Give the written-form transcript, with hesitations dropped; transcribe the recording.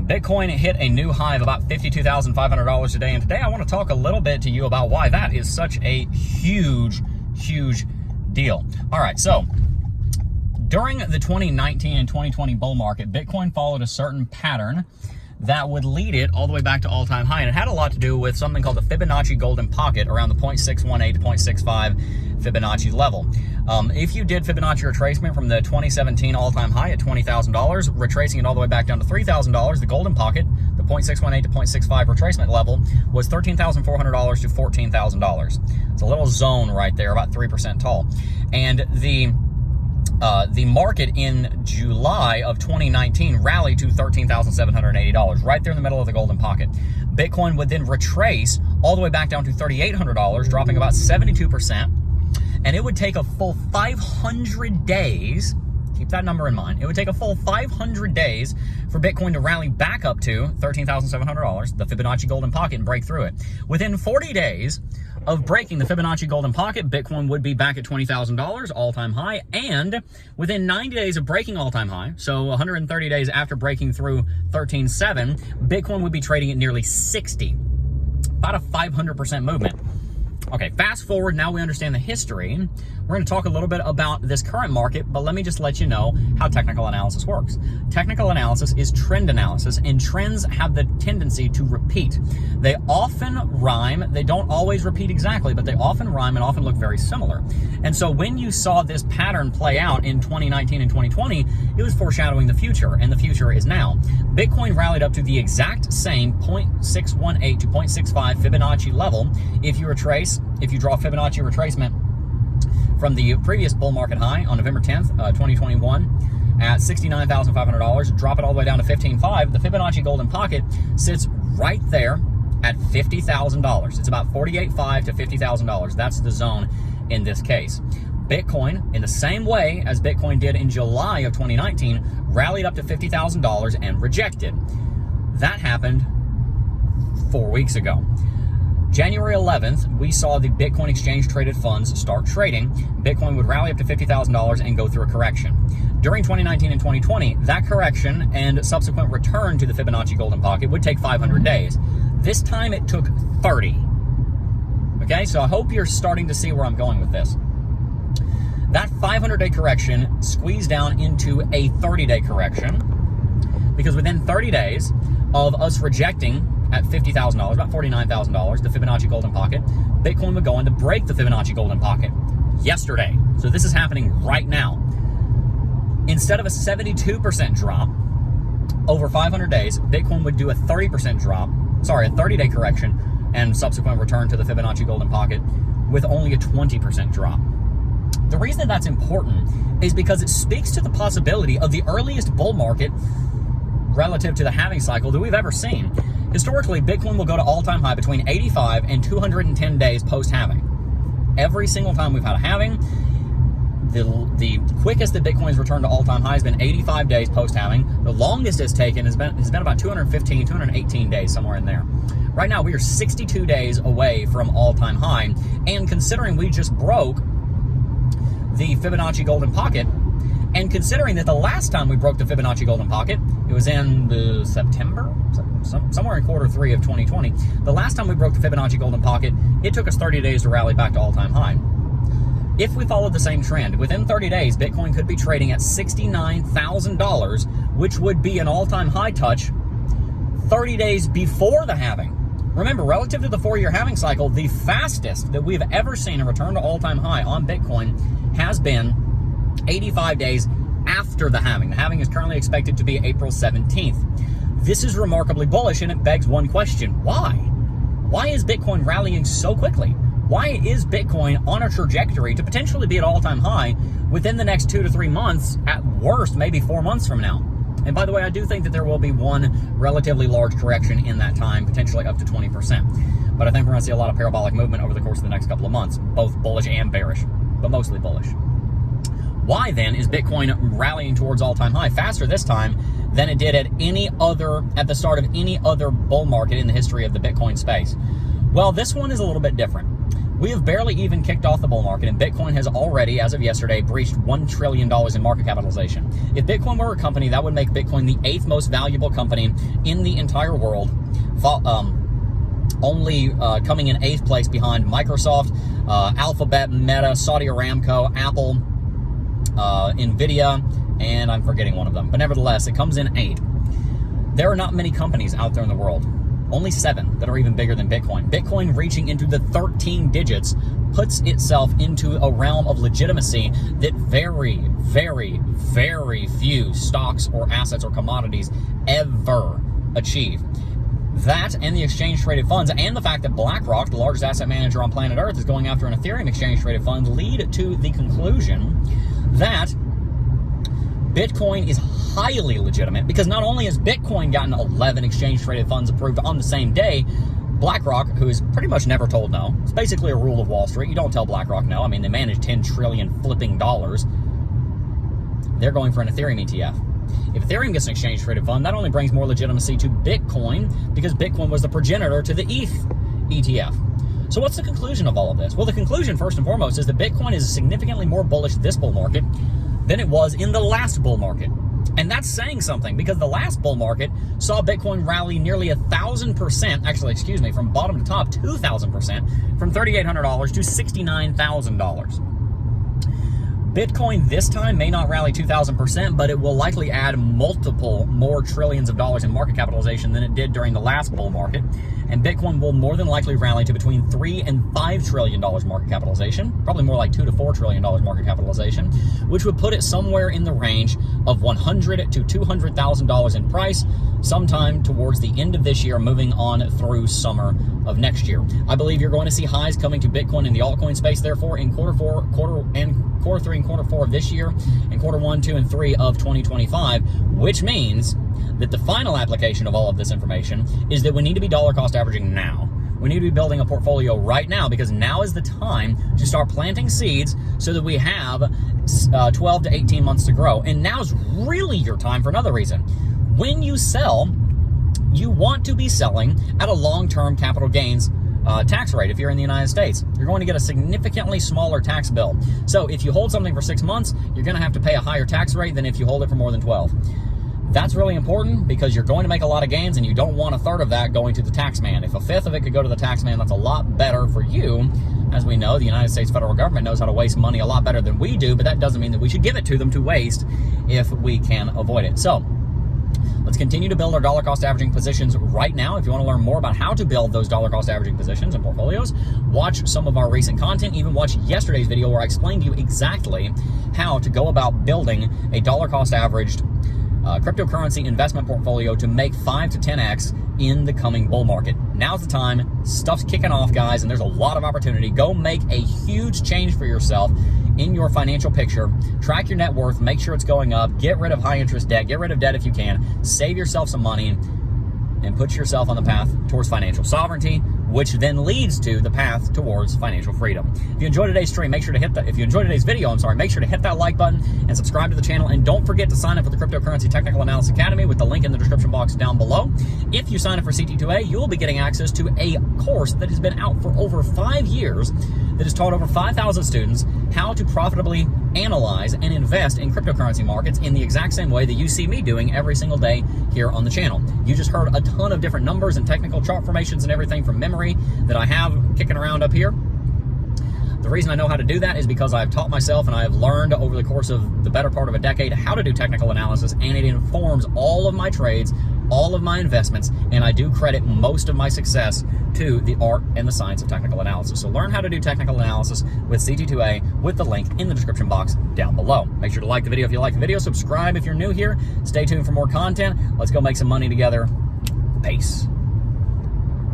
Bitcoin hit a new high of about $52,500 today, and today I want to talk a little bit to you about why that is such a huge deal. All right, so during the 2019 and 2020 bull market, Bitcoin followed a certain pattern that would lead it all the way back to all-time high, and it had a lot to do with something called the Fibonacci golden pocket around the 0.618 to 0.65 Fibonacci level. If you did Fibonacci retracement from the 2017 all-time high at $20,000, retracing it all the way back down to $3,000, the golden pocket, the 0.618 to 0.65 retracement level, was $13,400 to $14,000. It's a little zone right there, about 3% tall. And the market in July of 2019 rallied to $13,780, right there in the middle of the golden pocket. Bitcoin would then retrace all the way back down to $3,800, dropping about 72%. And it would take a full 500 days, keep that number in mind, it would take a full 500 days for Bitcoin to rally back up to $13,700, the Fibonacci golden pocket, and break through it. Within 40 days of breaking the Fibonacci golden pocket, Bitcoin would be back at $20,000, all-time high, and within 90 days of breaking all-time high, so 130 days after breaking through 13.7, Bitcoin would be trading at nearly 60, about a 500% movement. Okay, fast forward, now we understand the history. We're going to talk a little bit about this current market, but let me just let you know how technical analysis works. Technical analysis is trend analysis, and trends have the tendency to repeat. They often rhyme. They don't always repeat exactly, but they often rhyme and often look very similar. And so when you saw this pattern play out in 2019 and 2020, it was foreshadowing the future, and the future is now. Bitcoin rallied up to the exact same 0.618 to 0.65 Fibonacci level. If you draw Fibonacci retracement from the previous bull market high on November 10th, 2021 at $69,500, drop it all the way down to $15,500, the Fibonacci golden pocket sits right there at $50,000. It's about $48,500 to $50,000. That's the zone in this case. Bitcoin, in the same way as Bitcoin did in July of 2019, rallied up to $50,000 and rejected. That happened 4 weeks ago. January 11th, we saw the Bitcoin exchange traded funds start trading. Bitcoin would rally up to $50,000 and go through a correction. During 2019 and 2020, that correction and subsequent return to the Fibonacci golden pocket would take 500 days. This time it took 30. Okay, so I hope you're starting to see where I'm going with this. That 500-day correction squeezed down into a 30-day correction, because within 30 days of us rejecting at $50,000, about $49,000, the Fibonacci golden pocket, Bitcoin would go on to break the Fibonacci golden pocket yesterday. So this is happening right now. Instead of a 72% drop over 500 days, Bitcoin would do a 30% drop, a 30-day correction and subsequent return to the Fibonacci golden pocket with only a 20% drop. The reason that's important is because it speaks to the possibility of the earliest bull market relative to the halving cycle that we've ever seen. Historically, Bitcoin will go to all-time high between 85 and 210 days post-halving. Every single time we've had a halving, the quickest that Bitcoin's returned to all-time high has been 85 days post-halving. The longest it's taken has been about 215, 218 days, somewhere in there. Right now, we are 62 days away from all-time high, and considering we just broke the Fibonacci golden pocket, and considering that the last time we broke the Fibonacci golden pocket, it was in September, somewhere in Q3 of 2020. The last time we broke the Fibonacci golden pocket, it took us 30 days to rally back to all-time high. If we followed the same trend, within 30 days, Bitcoin could be trading at $69,000, which would be an all-time high touch 30 days before the halving. Remember, relative to the 4-year halving cycle, the fastest that we've ever seen a return to all-time high on Bitcoin has been 85 days after the halving. The halving is currently expected to be April 17th. This is remarkably bullish, and it begs one question: why? Why is Bitcoin rallying so quickly? Why is Bitcoin on a trajectory to potentially be at all-time high within the next 2 to 3 months, at worst, maybe 4 months from now? And by the way, I do think that there will be one relatively large correction in that time, potentially up to 20%. But I think we're going to see a lot of parabolic movement over the course of the next couple of months, both bullish and bearish, but mostly bullish. Why then is Bitcoin rallying towards all-time high faster this time than it did at the start of any other bull market in the history of the Bitcoin space? Well, this one is a little bit different. We have barely even kicked off the bull market, and Bitcoin has already, as of yesterday, breached $1 trillion in market capitalization. If Bitcoin were a company, that would make Bitcoin the 8th most valuable company in the entire world, only coming in 8th place behind Microsoft, Alphabet, Meta, Saudi Aramco, Apple, Nvidia, and I'm forgetting one of them. But nevertheless, it comes in 8th. There are not many companies out there in the world, only 7 that are even bigger than Bitcoin. Bitcoin reaching into the 13 digits puts itself into a realm of legitimacy that very, very, very few stocks or assets or commodities ever achieve. That and the exchange-traded funds and the fact that BlackRock, the largest asset manager on planet Earth, is going after an Ethereum exchange-traded fund lead to the conclusion that Bitcoin is highly legitimate, because not only has Bitcoin gotten 11 exchange-traded funds approved on the same day, BlackRock, who is pretty much never told no, it's basically a rule of Wall Street. You don't tell BlackRock no. I mean, they manage $10 trillion flipping dollars. They're going for an Ethereum ETF. If Ethereum gets an exchange-traded fund, that only brings more legitimacy to Bitcoin, because Bitcoin was the progenitor to the ETH ETF. So what's the conclusion of all of this? Well, the conclusion, first and foremost, is that Bitcoin is significantly more bullish this bull market than it was in the last bull market. And that's saying something, because the last bull market saw Bitcoin rally nearly 1,000%, actually, excuse me, from bottom to top, 2,000%, from $3,800 to $69,000. Bitcoin this time may not rally 2,000%, but it will likely add multiple more trillions of dollars in market capitalization than it did during the last bull market. And Bitcoin will more than likely rally to between $3 and $5 trillion market capitalization, probably more like $2 to $4 trillion market capitalization, which would put it somewhere in the range of $100,000 to $200,000 in price sometime towards the end of this year, moving on through summer of next year. I believe you're going to see highs coming to Bitcoin in the altcoin space, therefore, in quarter 3 and quarter 4 of this year, and quarter 1, 2, and 3 of 2025, which means that the final application of all of this information is that we need to be dollar cost averaging now. We need to be building a portfolio right now, because now is the time to start planting seeds so that we have 12 to 18 months to grow. And now's really your time for another reason. When you sell, you want to be selling at a long-term capital gains tax rate. If you're in the United States, you're going to get a significantly smaller tax bill. So if you hold something for 6 months, you're going to have to pay a higher tax rate than if you hold it for more than 12. That's really important, because you're going to make a lot of gains, and you don't want a third of that going to the tax man. If a fifth of it could go to the tax man, that's a lot better for you. As we know, the United States federal government knows how to waste money a lot better than we do, but that doesn't mean that we should give it to them to waste if we can avoid it. So let's continue to build our dollar cost averaging positions right now. If you want to learn more about how to build those dollar cost averaging positions and portfolios, watch some of our recent content, even watch yesterday's video where I explained to you exactly how to go about building a dollar cost averaged cryptocurrency investment portfolio to make 5 to 10x in the coming bull market. Now's the time. Stuff's kicking off, guys, and there's a lot of opportunity. Go make a huge change for yourself in your financial picture. Track your net worth, make sure it's going up, get rid of high interest debt, get rid of debt if you can, save yourself some money, and put yourself on the path towards financial sovereignty, which then leads to the path towards financial freedom. If you enjoyed today's stream, make sure to hit that. If you enjoyed today's video, make sure to hit that like button and subscribe to the channel. And don't forget to sign up for the Cryptocurrency Technical Analysis Academy with the link in the description box down below. If you sign up for CT2A, you will be getting access to a course that has been out for over 5 years that has taught over 5,000 students how to profitably analyze and invest in cryptocurrency markets in the exact same way that you see me doing every single day here on the channel. You just heard a ton of different numbers and technical chart formations and everything from memory that I have kicking around up here. The reason I know how to do that is because I've taught myself and I have learned over the course of the better part of a decade how to do technical analysis, and it informs all of my trades, all of my investments, and I do credit most of my success to the art and the science of technical analysis. So learn how to do technical analysis with CT2A with the link in the description box down below. Make sure to like the video if you like the video, subscribe if you're new here, stay tuned for more content. Let's go make some money together. Peace.